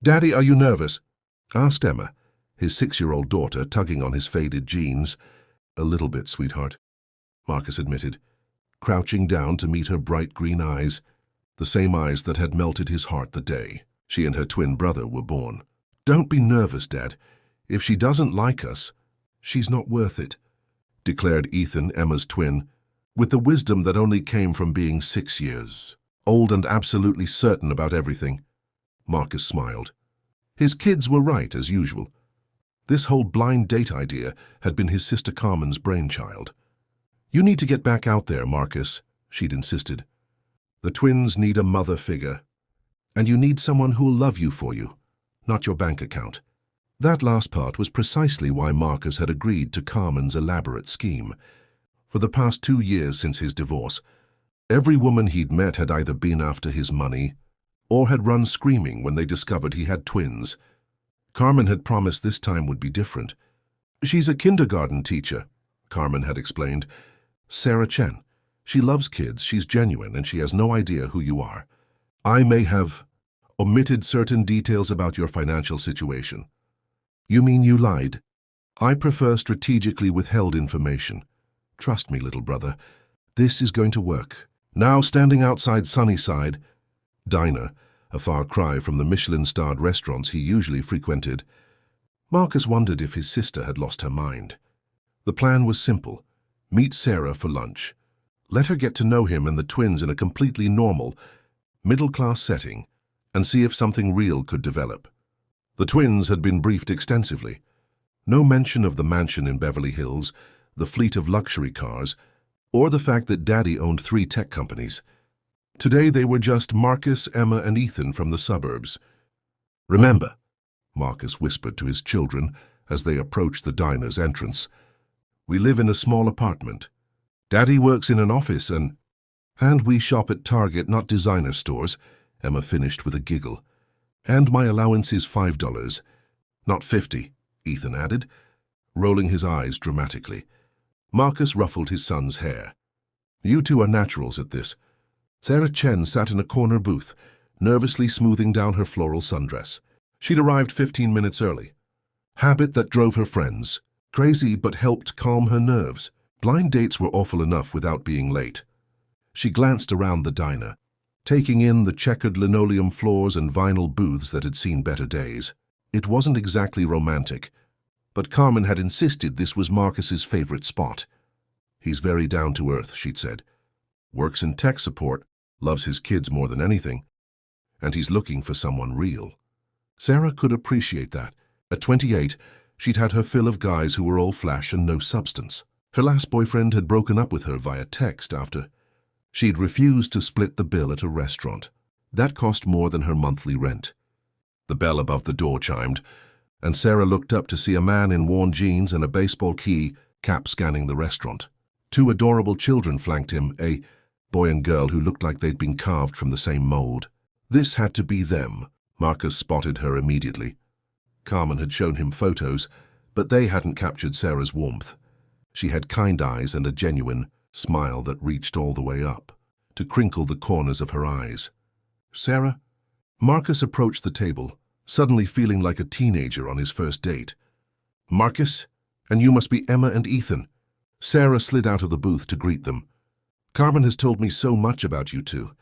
"Daddy, are you nervous?" asked Emma, his 6-year-old daughter tugging on his faded jeans. "A little bit, sweetheart," Marcus admitted, crouching down to meet her bright green eyes, the same eyes that had melted his heart the day she and her twin brother were born. "Don't be nervous, Dad. If she doesn't like us, she's not worth it," declared Ethan, Emma's twin, with the wisdom that only came from being 6 years old and absolutely certain about everything. Marcus smiled. His kids were right, as usual. This whole blind date idea had been his sister Carmen's brainchild. "You need to get back out there, Marcus," she'd insisted. "The twins need a mother figure, and you need someone who'll love you for you, not your bank account." That last part was precisely why Marcus had agreed to Carmen's elaborate scheme. For the past 2 years since his divorce, every woman he'd met had either been after his money or had run screaming when they discovered he had twins. Carmen had promised this time would be different. "She's a kindergarten teacher," Carmen had explained. "Sarah Chen. She loves kids, she's genuine, and she has no idea who you are. I may have omitted certain details about your financial situation." "You mean you lied?" "I prefer strategically withheld information. Trust me, little brother. This is going to work." Now standing outside Sunnyside Diner, a far cry from the Michelin-starred restaurants he usually frequented, Marcus wondered if his sister had lost her mind. The plan was simple. Meet Sarah for lunch. Let her get to know him and the twins in a completely normal, middle-class setting, and see if something real could develop. The twins had been briefed extensively. No mention of the mansion in Beverly Hills, the fleet of luxury cars, or the fact that Daddy owned 3 tech companies. Today they were just Marcus, Emma, and Ethan from the suburbs. "Remember," Marcus whispered to his children as they approached the diner's entrance, "we live in a small apartment. Daddy works in an office and we shop at Target, not designer stores," Emma finished with a giggle. "And my allowance is $5, not 50, Ethan added, rolling his eyes dramatically. Marcus ruffled his son's hair. "You two are naturals at this." Sarah Chen sat in a corner booth, nervously smoothing down her floral sundress. She'd arrived 15 minutes early. Habit that drove her friends. Crazy, but helped calm her nerves. Blind dates were awful enough without being late. She glanced around the diner, taking in the checkered linoleum floors and vinyl booths that had seen better days. It wasn't exactly romantic, but Carmen had insisted this was Marcus's favorite spot. "He's very down-to-earth," she'd said. "Works in tech support, loves his kids more than anything, and he's looking for someone real." Sarah could appreciate that. At 28, she'd had her fill of guys who were all flash and no substance. Her last boyfriend had broken up with her via text after she'd refused to split the bill at a restaurant. That cost more than her monthly rent. The bell above the door chimed, and Sarah looked up to see a man in worn jeans and a baseball cap scanning the restaurant. 2 adorable children flanked him, a boy and girl who looked like they'd been carved from the same mold. This had to be them. Marcus spotted her immediately. Carmen had shown him photos, but they hadn't captured Sarah's warmth. She had kind eyes and a genuine smile that reached all the way up to crinkle the corners of her eyes. "Sarah?" Marcus approached the table, suddenly feeling like a teenager on his first date. "Marcus? And you must be Emma and Ethan." Sarah slid out of the booth to greet them. "Carmen has told me so much about you two."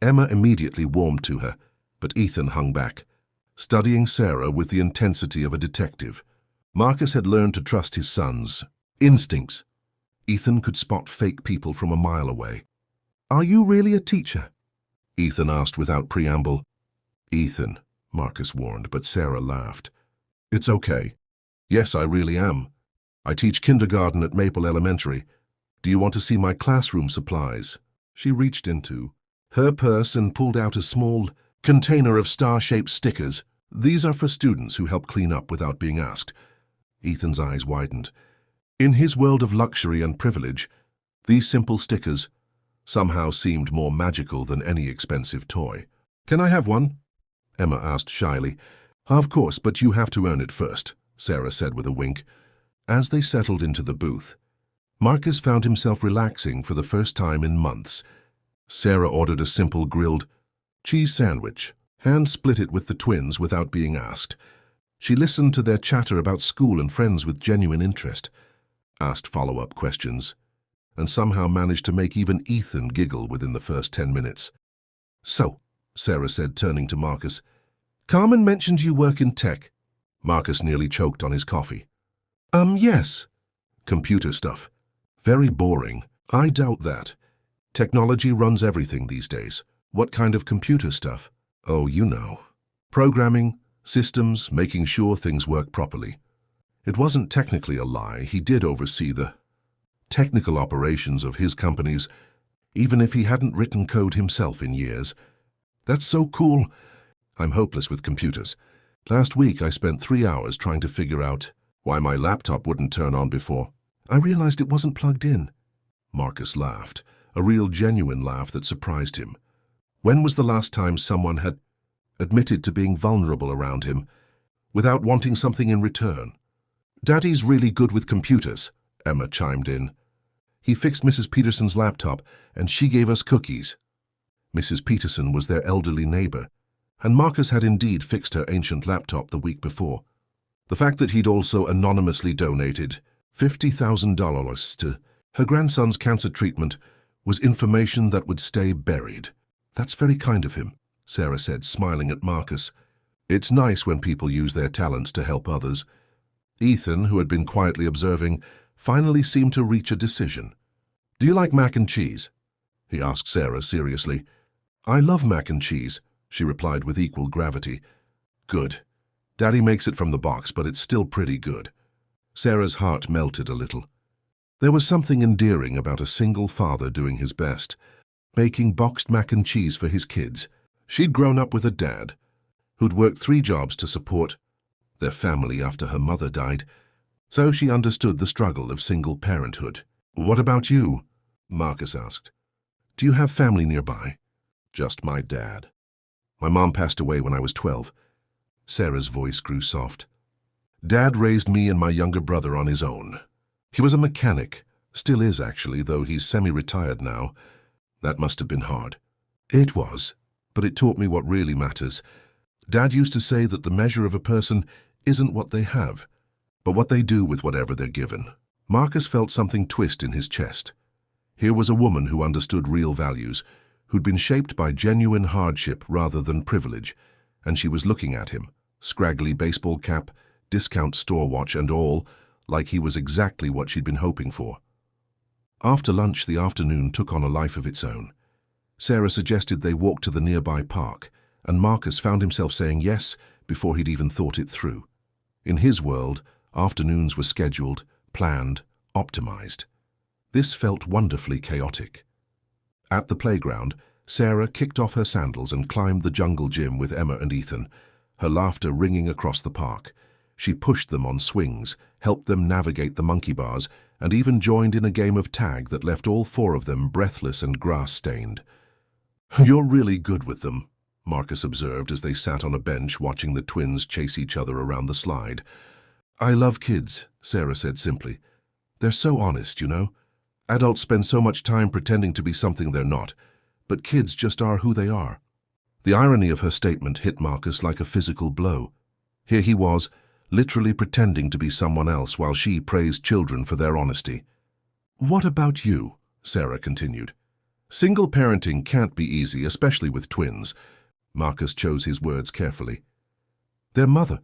Emma immediately warmed to her, but Ethan hung back, studying Sarah with the intensity of a detective. Marcus had learned to trust his son's instincts. Ethan could spot fake people from a mile away. "Are you really a teacher?" Ethan asked without preamble. "Ethan," Marcus warned, but Sarah laughed. "It's okay. Yes, I really am. I teach kindergarten at Maple Elementary. Do you want to see my classroom supplies?" She reached into her purse and pulled out a small container of star-shaped stickers. "These are for students who help clean up without being asked." Ethan's eyes widened. In his world of luxury and privilege, these simple stickers somehow seemed more magical than any expensive toy. "Can I have one?" Emma asked shyly. "Of course, but you have to earn it first," Sarah said with a wink. As they settled into the booth, Marcus found himself relaxing for the first time in months. Sarah ordered a simple grilled cheese sandwich, Hand split it with the twins without being asked. She listened to their chatter about school and friends with genuine interest, asked follow-up questions, and somehow managed to make even Ethan giggle within the first 10 minutes. "So," Sarah said, turning to Marcus, "Carmen mentioned you work in tech." Marcus nearly choked on his coffee. Yes. Computer stuff. Very boring. I doubt that. Technology runs everything these days. What kind of computer stuff? Oh, you know. Programming, systems, making sure things work properly. It wasn't technically a lie. He did oversee the technical operations of his companies, even if he hadn't written code himself in years. That's so cool. I'm hopeless with computers. Last week I spent 3 hours trying to figure out why my laptop wouldn't turn on before. I realized it wasn't plugged in. Marcus laughed, a real genuine laugh that surprised him. When was the last time someone had admitted to being vulnerable around him without wanting something in return? "Daddy's really good with computers," Emma chimed in. "He fixed Mrs. Peterson's laptop and she gave us cookies." Mrs. Peterson was their elderly neighbor, and Marcus had indeed fixed her ancient laptop the week before. The fact that he'd also anonymously donated $50,000 to her grandson's cancer treatment was information that would stay buried. "That's very kind of him," Sarah said, smiling at Marcus. "It's nice when people use their talents to help others." Ethan, who had been quietly observing, finally seemed to reach a decision. "Do you like mac and cheese?" he asked Sarah seriously. "I love mac and cheese," she replied with equal gravity. "Good. Daddy makes it from the box, but it's still pretty good." Sarah's heart melted a little. There was something endearing about a single father doing his best, making boxed mac and cheese for his kids. She'd grown up with a dad who'd worked 3 jobs to support their family after her mother died, so she understood the struggle of single parenthood. "What about you?" Marcus asked. "Do you have family nearby?" "Just my dad. My mom passed away when I was 12. Sarah's voice grew soft. "Dad raised me and my younger brother on his own. He was a mechanic, still is actually, though he's semi-retired now. That must have been hard." "It was, but it taught me what really matters. Dad used to say that the measure of a person isn't what they have, but what they do with whatever they're given." Marcus felt something twist in his chest. Here was a woman who understood real values, who'd been shaped by genuine hardship rather than privilege, and she was looking at him, scraggly baseball cap, discount store watch and all, like he was exactly what she'd been hoping for. After lunch, the afternoon took on a life of its own. Sarah suggested they walk to the nearby park, and Marcus found himself saying yes before he'd even thought it through. In his world, afternoons were scheduled, planned, optimized. This felt wonderfully chaotic. At the playground, Sarah kicked off her sandals and climbed the jungle gym with Emma and Ethan, her laughter ringing across the park. She pushed them on swings, helped them navigate the monkey bars, and even joined in a game of tag that left all 4 of them breathless and grass-stained. "You're really good with them," Marcus observed as they sat on a bench watching the twins chase each other around the slide. "I love kids," Sarah said simply. "They're so honest, you know. Adults spend so much time pretending to be something they're not, but kids just are who they are." The irony of her statement hit Marcus like a physical blow. Here he was, literally pretending to be someone else while she praised children for their honesty. "What about you?" Sarah continued. "Single parenting can't be easy, especially with twins." Marcus chose his words carefully. "Their mother.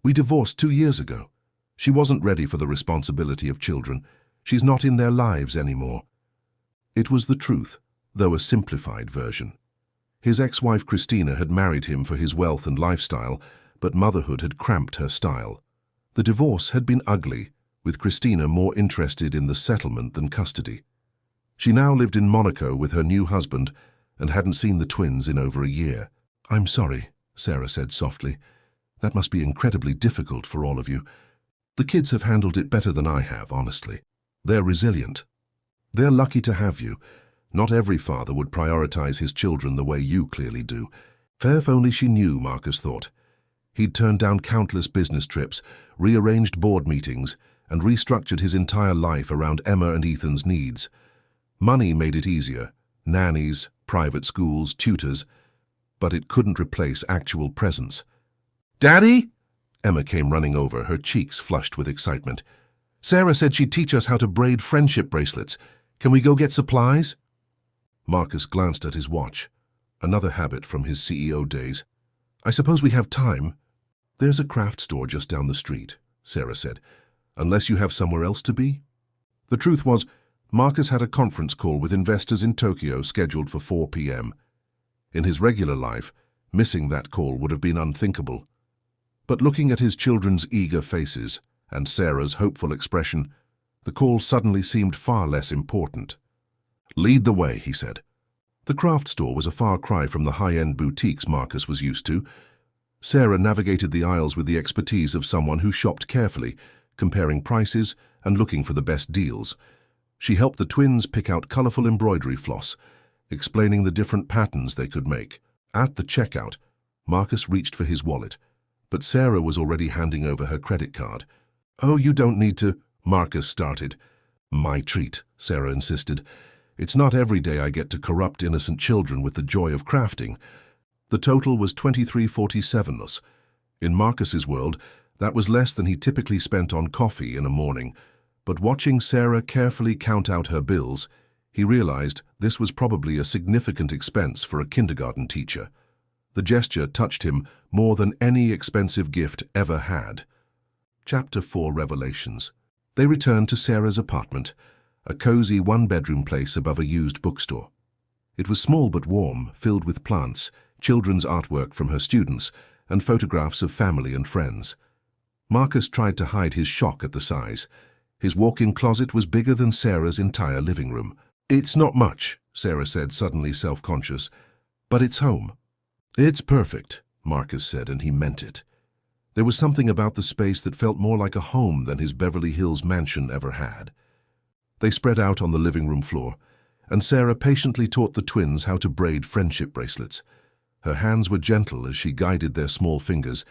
We divorced 2 years ago. She wasn't ready for the responsibility of children. She's not in their lives anymore." It was the truth, though a simplified version. His ex-wife Christina had married him for his wealth and lifestyle, but motherhood had cramped her style. The divorce had been ugly, with Christina more interested in the settlement than custody. She now lived in Monaco with her new husband and hadn't seen the twins in over a year. "I'm sorry," Sarah said softly. "That must be incredibly difficult for all of you. The kids have handled it better than I have, honestly. They're resilient. They're lucky to have you. Not every father would prioritize his children the way you clearly do." If only she knew, Marcus thought. He'd turned down countless business trips, rearranged board meetings, and restructured his entire life around Emma and Ethan's needs. Money made it easier. Nannies, private schools, tutors. but it couldn't replace actual presence. "Daddy?" Emma came running over, her cheeks flushed with excitement. "Sarah said she'd teach us how to braid friendship bracelets. Can we go get supplies?" Marcus glanced at his watch. Another habit from his CEO days. "I suppose we have time." "There's a craft store just down the street," Sarah said. "Unless you have somewhere else to be?" The truth was, Marcus had a conference call with investors in Tokyo scheduled for 4 p.m. In his regular life, missing that call would have been unthinkable. But looking at his children's eager faces and Sarah's hopeful expression, the call suddenly seemed far less important. "Lead the way," he said. The craft store was a far cry from the high-end boutiques Marcus was used to. Sarah navigated the aisles with the expertise of someone who shopped carefully, comparing prices and looking for the best deals. She helped the twins pick out colorful embroidery floss, explaining the different patterns they could make. At the checkout, Marcus reached for his wallet, but Sarah was already handing over her credit card. "Oh, you don't need to," Marcus started. "My treat," Sarah insisted. "It's not every day I get to corrupt innocent children with the joy of crafting." The total was $23.47. In Marcus's world, that was less than he typically spent on coffee in a morning. But watching Sarah carefully count out her bills, he realized this was probably a significant expense for a kindergarten teacher. The gesture touched him more than any expensive gift ever had. Chapter 4 Revelations. They returned to Sarah's apartment, a cozy one-bedroom place above a used bookstore. It was small but warm, filled with plants, children's artwork from her students, and photographs of family and friends. Marcus tried to hide his shock at the size. His walk-in closet was bigger than Sarah's entire living room. "It's not much," Sarah said, suddenly self-conscious, "but it's home." "It's perfect," Marcus said, and he meant it. There was something about the space that felt more like a home than his Beverly Hills mansion ever had. They spread out on the living room floor, and Sarah patiently taught the twins how to braid friendship bracelets. Her hands were gentle as she guided their small fingers,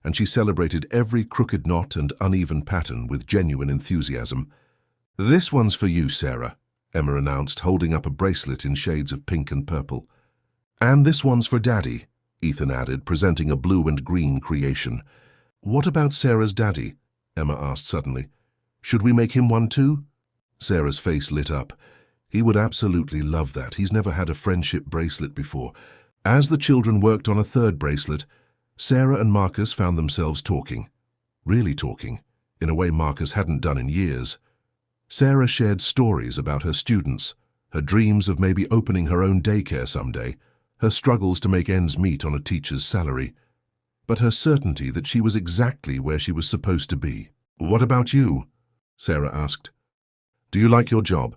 and she celebrated every crooked knot and uneven pattern with genuine enthusiasm. "This one's for you, Sarah," Emma announced, holding up a bracelet in shades of pink and purple. "And this one's for Daddy," Ethan added, presenting a blue and green creation. "What about Sarah's daddy?" Emma asked suddenly. "Should we make him one too?" Sarah's face lit up. "He would absolutely love that. He's never had a friendship bracelet before." As the children worked on a third bracelet, Sarah and Marcus found themselves talking. Really talking, in a way Marcus hadn't done in years. Sarah shared stories about her students, her dreams of maybe opening her own daycare someday, her struggles to make ends meet on a teacher's salary, but her certainty that she was exactly where she was supposed to be. "What about you?" Sarah asked. "Do you like your job?"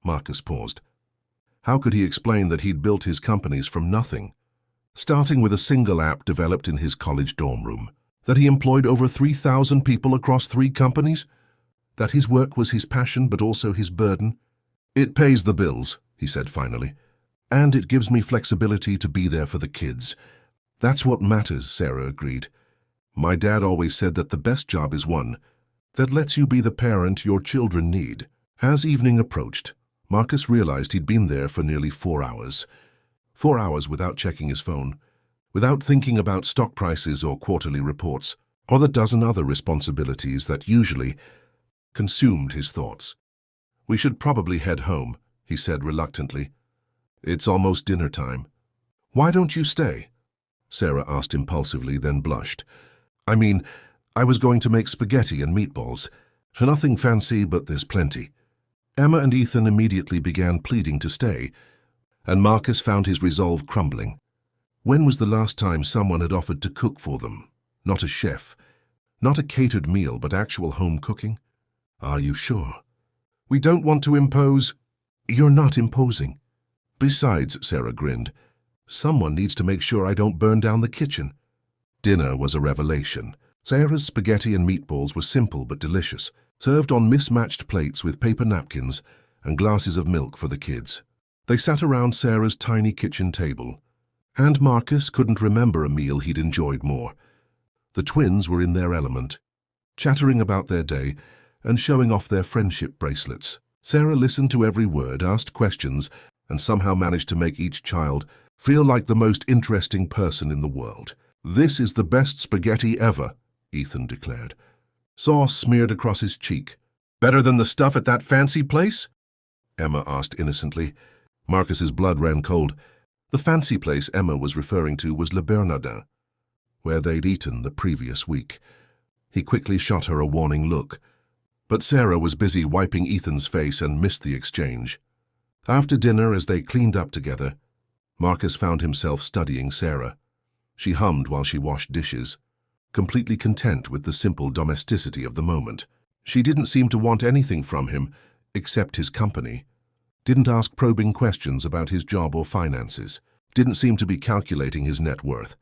Marcus paused. How could he explain that he'd built his companies from nothing, starting with a single app developed in his college dorm room, that he employed over 3,000 people across 3 companies, that his work was his passion but also his burden? "It pays the bills," he said finally, "and it gives me flexibility to be there for the kids." "That's what matters," Sarah agreed. "My dad always said that the best job is one that lets you be the parent your children need." As evening approached, Marcus realized he'd been there for nearly 4 hours. 4 hours without checking his phone, without thinking about stock prices or quarterly reports, or the dozen other responsibilities that usually consumed his thoughts. "We should probably head home," he said reluctantly. "It's almost dinner time." "Why don't you stay?" Sarah asked impulsively, then blushed. "I mean, I was going to make spaghetti and meatballs. Nothing fancy, but there's plenty." Emma and Ethan immediately began pleading to stay, and Marcus found his resolve crumbling. When was the last time someone had offered to cook for them? Not a chef. Not a catered meal, but actual home cooking? "Are you sure?" "We don't want to impose." "You're not imposing." "Besides," Sarah grinned, "someone needs to make sure I don't burn down the kitchen." Dinner was a revelation. Sarah's spaghetti and meatballs were simple but delicious, served on mismatched plates with paper napkins and glasses of milk for the kids. They sat around Sarah's tiny kitchen table, and Marcus couldn't remember a meal he'd enjoyed more. The twins were in their element, chattering about their day and showing off their friendship bracelets. Sarah listened to every word, asked questions, and somehow managed to make each child Feel like the most interesting person in the world. This is the best spaghetti ever, Ethan declared. Sauce smeared across his cheek. Better than the stuff at that fancy place? Emma asked innocently. Marcus's blood ran cold. The fancy place Emma was referring to was Le Bernardin, where they'd eaten the previous week. He quickly shot her a warning look. But Sarah was busy wiping Ethan's face and missed the exchange. After dinner, as they cleaned up together, Marcus found himself studying Sarah. She hummed while she washed dishes, completely content with the simple domesticity of the moment. She didn't seem to want anything from him except his company, didn't ask probing questions about his job or finances, didn't seem to be calculating his net worth.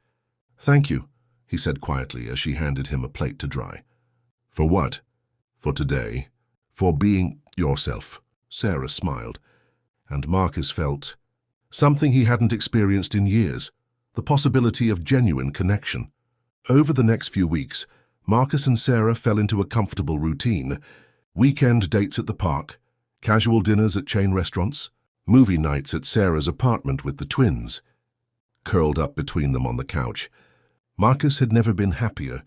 "Thank you," he said quietly as she handed him a plate to dry. "For what?" "For today. For being yourself." Sarah smiled, and Marcus felt something he hadn't experienced in years, the possibility of genuine connection. Over the next few weeks, Marcus and Sarah fell into a comfortable routine. Weekend dates at the park, casual dinners at chain restaurants, movie nights at Sarah's apartment with the twins. Curled up between them on the couch, Marcus had never been happier,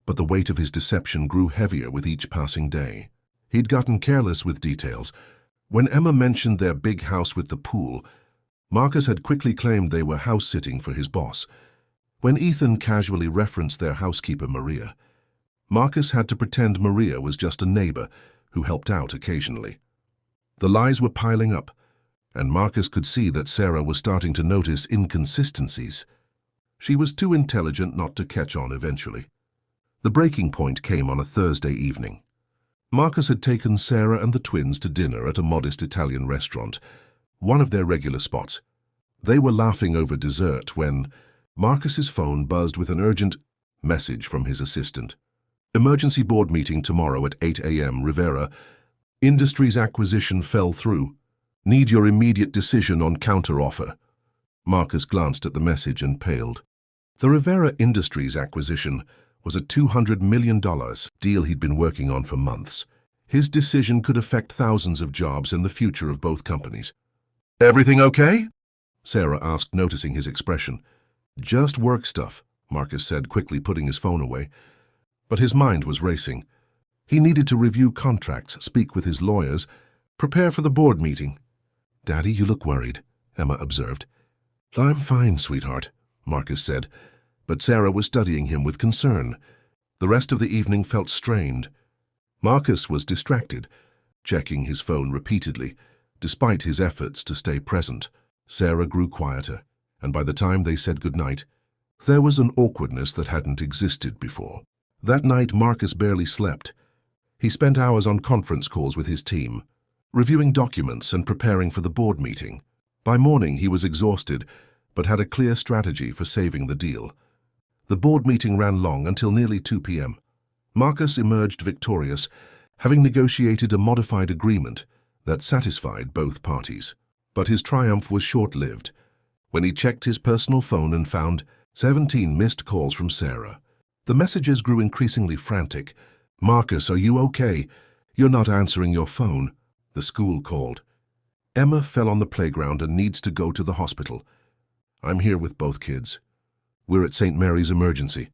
but the weight of his deception grew heavier with each passing day. He'd gotten careless with details. When Emma mentioned their big house with the pool, Marcus had quickly claimed they were house-sitting for his boss. When Ethan casually referenced their housekeeper Maria, Marcus had to pretend Maria was just a neighbor who helped out occasionally. The lies were piling up, and Marcus could see that Sarah was starting to notice inconsistencies. She was too intelligent not to catch on eventually. The breaking point came on a Thursday evening. Marcus had taken Sarah and the twins to dinner at a modest Italian restaurant, one of their regular spots. They were laughing over dessert when Marcus's phone buzzed with an urgent message from his assistant. "Emergency board meeting tomorrow at 8 a.m. Rivera. Industries acquisition fell through. Need your immediate decision on counteroffer." Marcus glanced at the message and paled. The Rivera Industries acquisition was a $200 million deal he'd been working on for months. His decision could affect thousands of jobs and the future of both companies. "Everything okay?" Sarah asked, noticing his expression. "Just work stuff," Marcus said, quickly putting his phone away. But his mind was racing. He needed to review contracts, speak with his lawyers, prepare for the board meeting. "Daddy, you look worried," Emma observed. "I'm fine, sweetheart," Marcus said, but Sarah was studying him with concern. The rest of the evening felt strained. Marcus was distracted, checking his phone repeatedly, despite his efforts to stay present. Sarah grew quieter, and by the time they said goodnight, there was an awkwardness that hadn't existed before. That night, Marcus barely slept. He spent hours on conference calls with his team, reviewing documents and preparing for the board meeting. By morning, he was exhausted, but had a clear strategy for saving the deal. The board meeting ran long until nearly 2 p.m. Marcus emerged victorious, having negotiated a modified agreement that satisfied both parties. But his triumph was short-lived when he checked his personal phone and found 17 missed calls from Sarah. The messages grew increasingly frantic. "Marcus, are you okay? You're not answering your phone." The school called. "Emma fell on the playground and needs to go to the hospital. I'm here with both kids. We're at St. Mary's Emergency.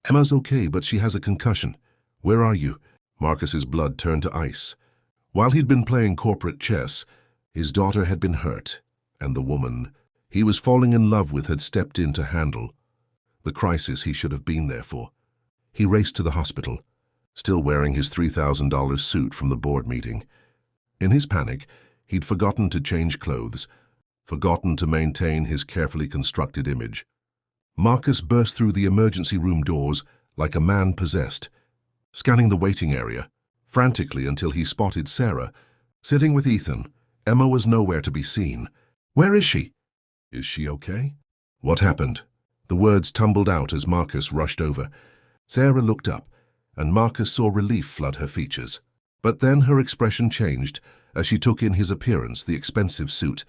Emma's okay, but she has a concussion. Where are you?" Marcus's blood turned to ice. While he'd been playing corporate chess, his daughter had been hurt, and the woman he was falling in love with had stepped in to handle the crisis he should have been there for. He raced to the hospital, still wearing his $3,000 suit from the board meeting. In his panic, he'd forgotten to change clothes, forgotten to maintain his carefully constructed image. Marcus burst through the emergency room doors like a man possessed, scanning the waiting area frantically until he spotted Sarah sitting with Ethan. Emma was nowhere to be seen. "Where is she?" "Is she okay?" "What happened?" The words tumbled out as Marcus rushed over. Sarah looked up, and Marcus saw relief flood her features. But then her expression changed as she took in his appearance, the expensive suit,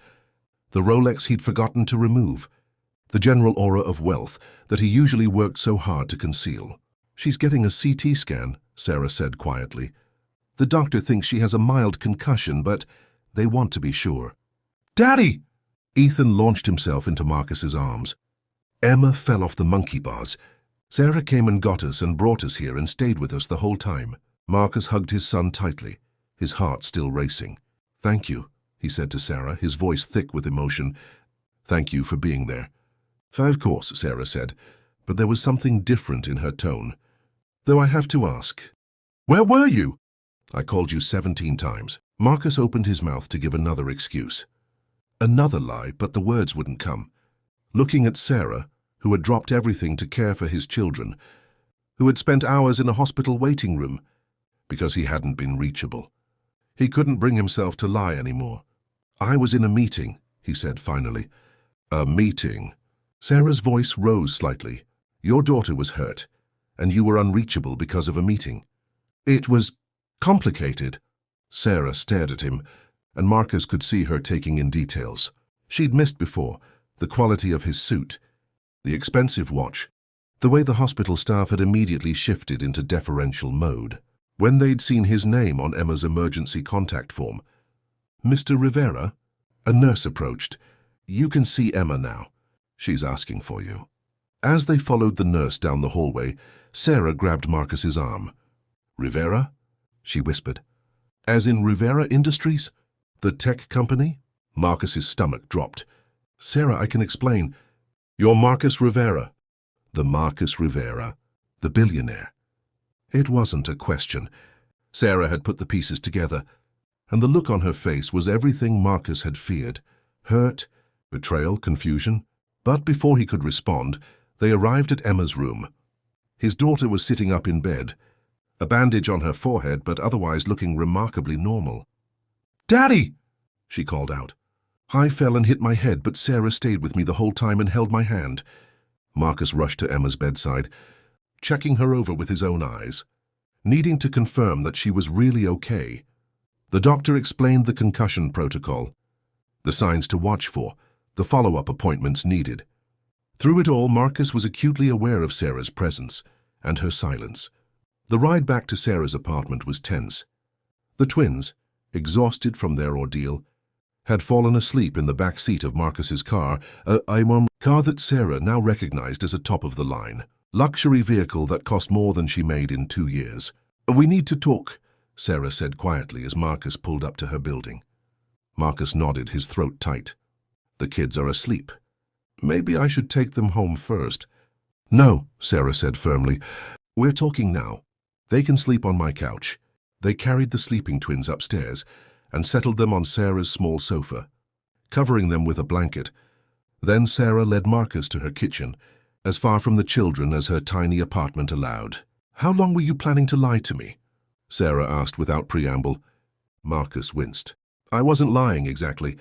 the Rolex he'd forgotten to remove, the general aura of wealth that he usually worked so hard to conceal. "She's getting a CT scan," Sarah said quietly. "The doctor thinks she has a mild concussion, but they want to be sure." "Daddy!" Ethan launched himself into Marcus's arms. Emma fell off the monkey bars. Sarah came and got us and brought us here and stayed with us the whole time. Marcus hugged his son tightly, his heart still racing. "Thank you," he said to Sarah, his voice thick with emotion. "Thank you for being there." "Of course," Sarah said, but there was something different in her tone. "Though I have to ask, where were you?" "I called you 17 times. Marcus opened his mouth to give another excuse. Another lie, but the words wouldn't come. Looking at Sarah, who had dropped everything to care for his children, who had spent hours in a hospital waiting room, because he hadn't been reachable. He couldn't bring himself to lie anymore. "I was in a meeting," he said finally. "A meeting?" Sarah's voice rose slightly. "Your daughter was hurt, and you were unreachable because of a meeting." "It was complicated." Sarah stared at him, and Marcus could see her taking in details. She'd missed before, the quality of his suit, the expensive watch, the way the hospital staff had immediately shifted into deferential mode. When they'd seen his name on Emma's emergency contact form. "Mr. Rivera?" A nurse approached. "You can see Emma now. She's asking for you." As they followed the nurse down the hallway, Sarah grabbed Marcus's arm. "Rivera?" she whispered. "As in Rivera Industries? The tech company?" Marcus's stomach dropped. "Sarah, I can explain. You're Marcus Rivera." The Marcus Rivera, the billionaire. It wasn't a question. Sarah had put the pieces together, and the look on her face was everything Marcus had feared. Hurt, betrayal, confusion. But before he could respond, they arrived at Emma's room. His daughter was sitting up in bed, a bandage on her forehead, but otherwise looking remarkably normal. "Daddy!" she called out. "I fell and hit my head, but Sarah stayed with me the whole time and held my hand." Marcus rushed to Emma's bedside, checking her over with his own eyes, needing to confirm that she was really okay. The doctor explained the concussion protocol, the signs to watch for, the follow-up appointments needed. Through it all, Marcus was acutely aware of Sarah's presence and her silence. The ride back to Sarah's apartment was tense. The twins, exhausted from their ordeal, had fallen asleep in the back seat of Marcus's car, a car that Sarah now recognized as a top-of-the-line luxury vehicle that cost more than she made in 2 years. "We need to talk," Sarah said quietly as Marcus pulled up to her building. Marcus nodded, his throat tight. "The kids are asleep. Maybe I should take them home first." "No," Sarah said firmly. "We're talking now. They can sleep on my couch." They carried the sleeping twins upstairs and settled them on Sarah's small sofa, covering them with a blanket. Then Sarah led Marcus to her kitchen, as far from the children as her tiny apartment allowed. "How long were you planning to lie to me?" Sarah asked without preamble. Marcus winced. "I wasn't lying exactly.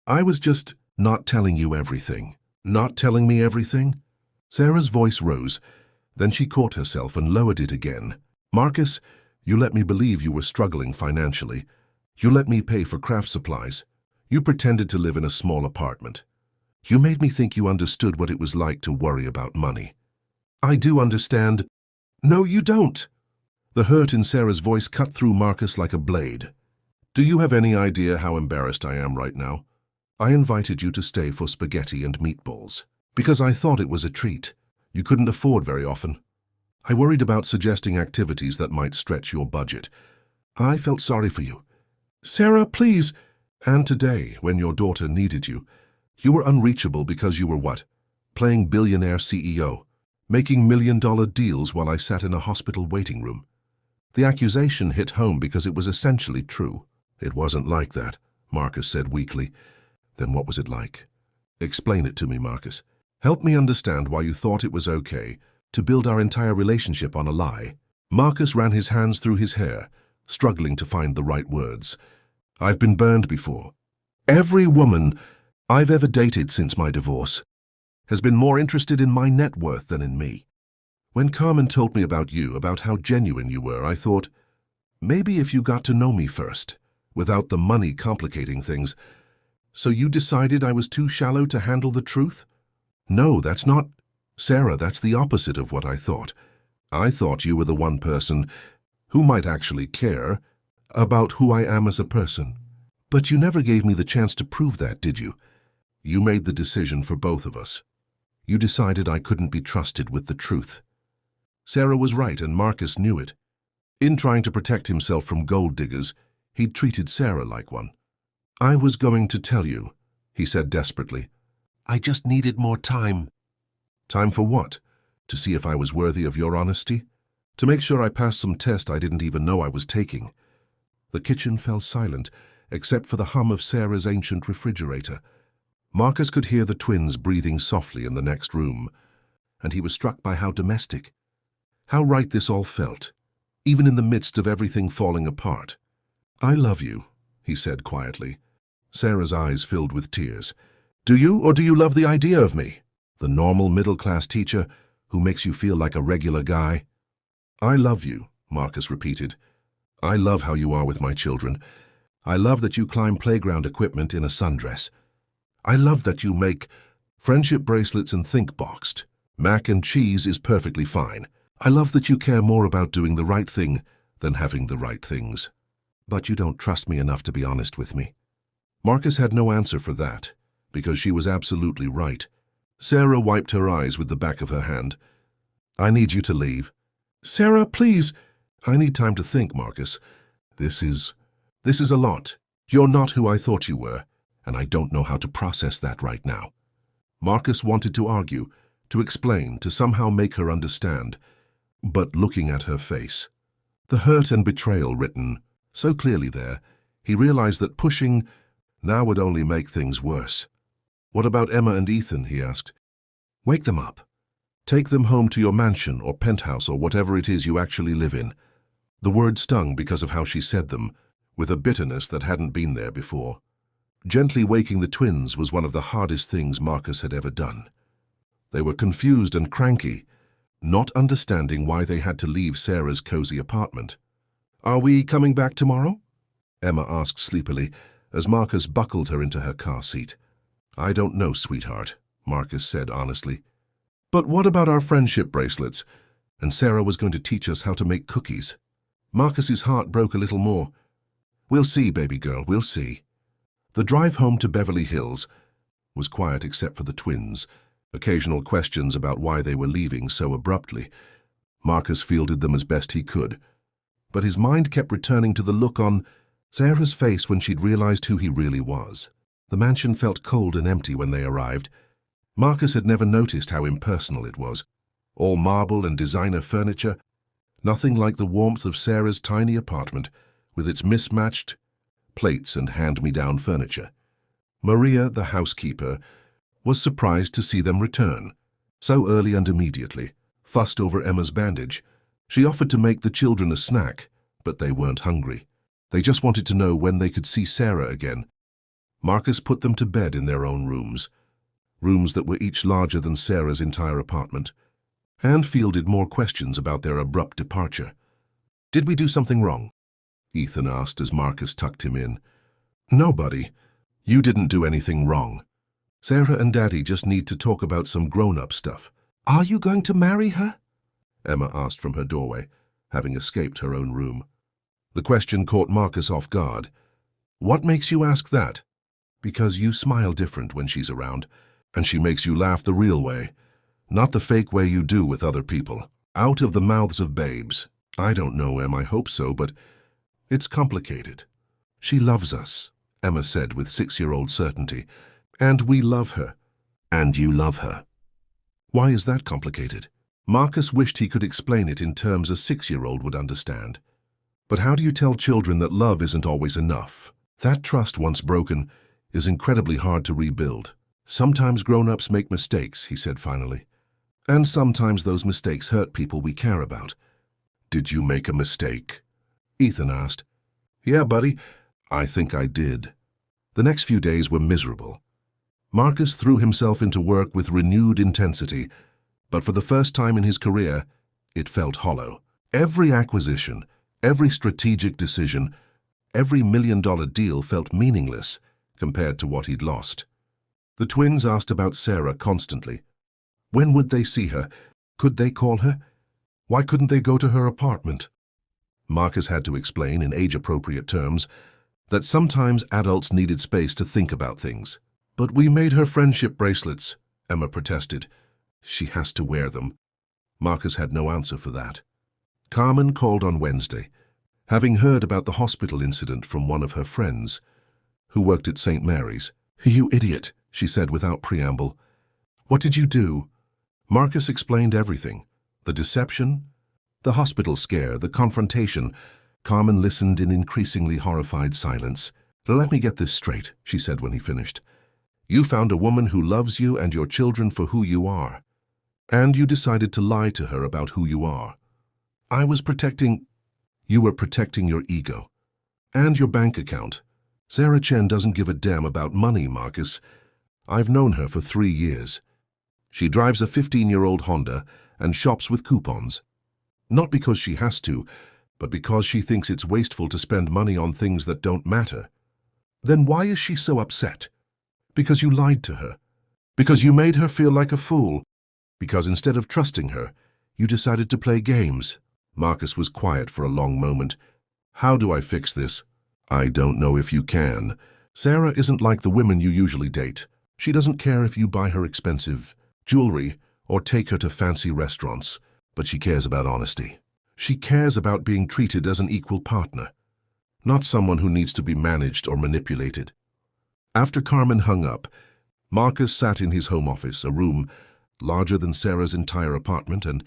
I was just not telling you everything." "Not telling me everything?" Sarah's voice rose. Then she caught herself and lowered it again. "Marcus, you let me believe you were struggling financially. You let me pay for craft supplies. You pretended to live in a small apartment. You made me think you understood what it was like to worry about money." "I do understand." "No, you don't." The hurt in Sarah's voice cut through Marcus like a blade. "Do you have any idea how embarrassed I am right now? I invited you to stay for spaghetti and meatballs, because I thought it was a treat you couldn't afford very often. I worried about suggesting activities that might stretch your budget. I felt sorry for you. Sarah, please." "And today, when your daughter needed you, you were unreachable because you were what? Playing billionaire CEO, making million-dollar deals while I sat in a hospital waiting room." The accusation hit home because it was essentially true. "It wasn't like that," Marcus said weakly. "Then what was it like? Explain it to me, Marcus. Help me understand why you thought it was okay to build our entire relationship on a lie." Marcus ran his hands through his hair, struggling to find the right words. "I've been burned before. Every woman I've ever dated since my divorce has been more interested in my net worth than in me. When Carmen told me about you, about how genuine you were, I thought, maybe if you got to know me first, without the money complicating things. So you decided I was too shallow to handle the truth?" "No, that's not... Sarah, that's the opposite of what I thought. I thought you were the one person who might actually care about who I am as a person. But you never gave me the chance to prove that, did you? You made the decision for both of us. You decided I couldn't be trusted with the truth. Sarah was right, and Marcus knew it. In trying to protect himself from gold diggers, he'd treated Sarah like one. I was going to tell you, he said desperately. I just needed more time. Time for what? To see if I was worthy of your honesty? To make sure I passed some test I didn't even know I was taking. The kitchen fell silent, except for the hum of Sarah's ancient refrigerator. Marcus could hear the twins breathing softly in the next room, and he was struck by how domestic, how right this all felt, even in the midst of everything falling apart. I love you, he said quietly. Sarah's eyes filled with tears. Do you, or do you love the idea of me? The normal middle-class teacher who makes you feel like a regular guy? I love you, Marcus repeated. I love how you are with my children. I love that you climb playground equipment in a sundress. I love that you make friendship bracelets and think boxed. Mac and cheese is perfectly fine. I love that you care more about doing the right thing than having the right things. But you don't trust me enough to be honest with me. Marcus had no answer for that, because she was absolutely right. Sarah wiped her eyes with the back of her hand. I need you to leave. Sarah, please. I need time to think, Marcus. This is a lot. You're not who I thought you were, and I don't know how to process that right now. Marcus wanted to argue, to explain, to somehow make her understand, but looking at her face, the hurt and betrayal written so clearly there, he realized that pushing now would only make things worse. What about Emma and Ethan, he asked. Wake them up. Take them home to your mansion or penthouse or whatever it is you actually live in. The word stung because of how she said them, with a bitterness that hadn't been there before. Gently waking the twins was one of the hardest things Marcus had ever done. They were confused and cranky, not understanding why they had to leave Sarah's cozy apartment. Are we coming back tomorrow? Emma asked sleepily, as Marcus buckled her into her car seat. I don't know, sweetheart, Marcus said honestly. But what about our friendship bracelets? And Sarah was going to teach us how to make cookies. Marcus's heart broke a little more. We'll see, baby girl, we'll see. The drive home to Beverly Hills was quiet except for the twins, occasional questions about why they were leaving so abruptly. Marcus fielded them as best he could, but his mind kept returning to the look on Sarah's face when she'd realized who he really was. The mansion felt cold and empty when they arrived. Marcus had never noticed how impersonal it was. All marble and designer furniture, nothing like the warmth of Sarah's tiny apartment, with its mismatched plates and hand-me-down furniture. Maria, the housekeeper, was surprised to see them return, so early and immediately. Fussed over Emma's bandage, she offered to make the children a snack, but they weren't hungry. They just wanted to know when they could see Sarah again. Marcus put them to bed in their own rooms that were each larger than Sarah's entire apartment, and fielded more questions about their abrupt departure. Did we do something wrong? Ethan asked as Marcus tucked him in. No, buddy. You didn't do anything wrong. Sarah and Daddy just need to talk about some grown-up stuff. Are you going to marry her? Emma asked from her doorway, having escaped her own room. The question caught Marcus off guard. What makes you ask that? Because you smile different when she's around, and she makes you laugh the real way, not the fake way you do with other people. Out of the mouths of babes. I don't know, Em, I hope so, but it's complicated. She loves us, Emma said with 6-year-old certainty, and we love her. And you love her. Why is that complicated? Marcus wished he could explain it in terms a 6-year-old would understand. But how do you tell children that love isn't always enough? That trust, once broken, is incredibly hard to rebuild. Sometimes grown-ups make mistakes, he said finally. And sometimes those mistakes hurt people we care about. Did you make a mistake? Ethan asked. Yeah, buddy, I think I did. The next few days were miserable. Marcus threw himself into work with renewed intensity, but for the first time in his career, it felt hollow. Every acquisition, every strategic decision, every million-dollar deal felt meaningless compared to what he'd lost. The twins asked about Sarah constantly. When would they see her? Could they call her? Why couldn't they go to her apartment? Marcus had to explain in age-appropriate terms that sometimes adults needed space to think about things. But we made her friendship bracelets, Emma protested. She has to wear them. Marcus had no answer for that. Carmen called on Wednesday, having heard about the hospital incident from one of her friends, who worked at St. Mary's. "You idiot," she said without preamble. "What did you do?" Marcus explained everything. The deception, the hospital scare, the confrontation. Carmen listened in increasingly horrified silence. "Let me get this straight," she said when he finished. "You found a woman who loves you and your children for who you are, and you decided to lie to her about who you are. I was protecting... You were protecting your ego. And your bank account. Sarah Chen doesn't give a damn about money, Marcus. I've known her for 3 years. She drives a 15-year-old Honda and shops with coupons. Not because she has to, but because she thinks it's wasteful to spend money on things that don't matter. Then why is she so upset? Because you lied to her. Because you made her feel like a fool. Because instead of trusting her, you decided to play games." Marcus was quiet for a long moment. "How do I fix this?" "I don't know if you can. Sarah isn't like the women you usually date. She doesn't care if you buy her expensive jewelry or take her to fancy restaurants, but she cares about honesty. She cares about being treated as an equal partner, not someone who needs to be managed or manipulated." After Carmen hung up, Marcus sat in his home office, a room larger than Sarah's entire apartment, and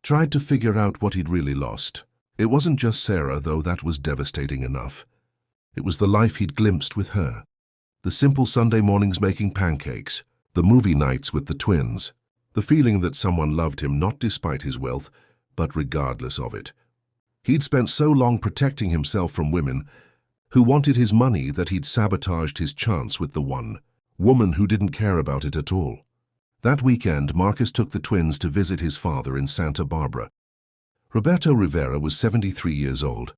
tried to figure out what he'd really lost. It wasn't just Sarah, though that was devastating enough. It was the life he'd glimpsed with her. The simple Sunday mornings making pancakes, the movie nights with the twins, the feeling that someone loved him not despite his wealth, but regardless of it. He'd spent so long protecting himself from women who wanted his money that he'd sabotaged his chance with the one woman who didn't care about it at all. That weekend, Marcus took the twins to visit his father in Santa Barbara. Roberto Rivera was 73 years old,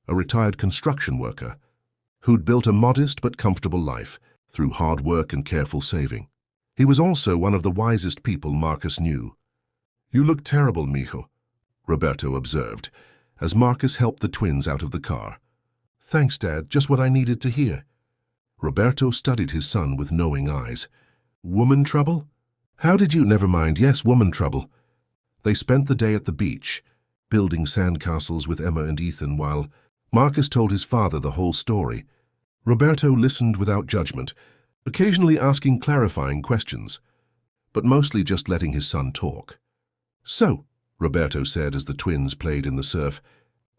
a retired construction worker who'd built a modest but comfortable life through hard work and careful saving. He was also one of the wisest people Marcus knew. "You look terrible, mijo," Roberto observed, as Marcus helped the twins out of the car. "Thanks, Dad, just what I needed to hear." Roberto studied his son with knowing eyes. "Woman trouble? How did you—" "Never mind, yes, woman trouble." They spent the day at the beach, building sandcastles with Emma and Ethan while Marcus told his father the whole story. Roberto listened without judgment, occasionally asking clarifying questions, but mostly just letting his son talk. "So," Roberto said as the twins played in the surf,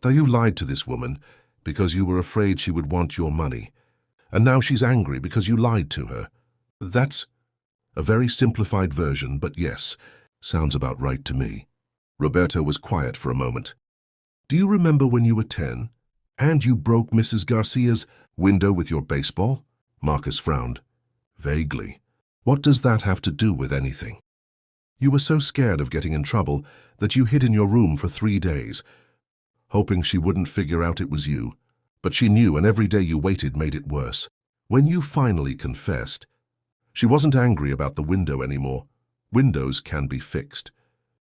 "though you lied to this woman because you were afraid she would want your money, and now she's angry because you lied to her. That's a very simplified version, but yes, sounds about right to me." Roberto was quiet for a moment. "Do you remember when you were 10, and you broke Mrs. Garcia's window with your baseball?" Marcus frowned. "Vaguely. What does that have to do with anything?" "You were so scared of getting in trouble that you hid in your room for 3 days, hoping she wouldn't figure out it was you. But she knew, and every day you waited made it worse. When you finally confessed, she wasn't angry about the window anymore. Windows can be fixed.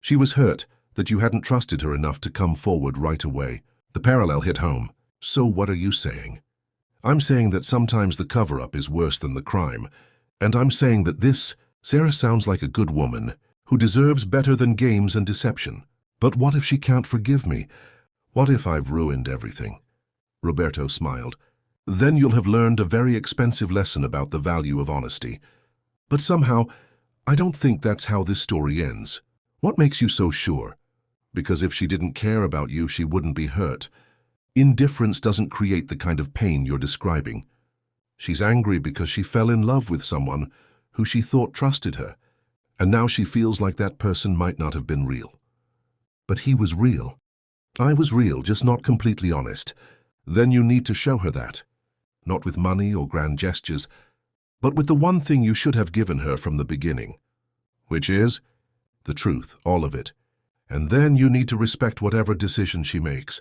She was hurt that you hadn't trusted her enough to come forward right away." The parallel hit home. "So what are you saying?" "I'm saying that sometimes the cover-up is worse than the crime. And I'm saying that Sarah sounds like a good woman who deserves better than games and deception. But what if she can't forgive me? What if I've ruined everything?" Roberto smiled. "Then you'll have learned a very expensive lesson about the value of honesty. But somehow, I don't think that's how this story ends." "What makes you so sure?" "Because if she didn't care about you, she wouldn't be hurt. Indifference doesn't create the kind of pain you're describing. She's angry because she fell in love with someone who she thought trusted her, and now she feels like that person might not have been real. But he was real. I was real, just not completely honest. Then you need to show her that. Not with money or grand gestures, but with the one thing you should have given her from the beginning. Which is the truth, all of it. And then you need to respect whatever decision she makes.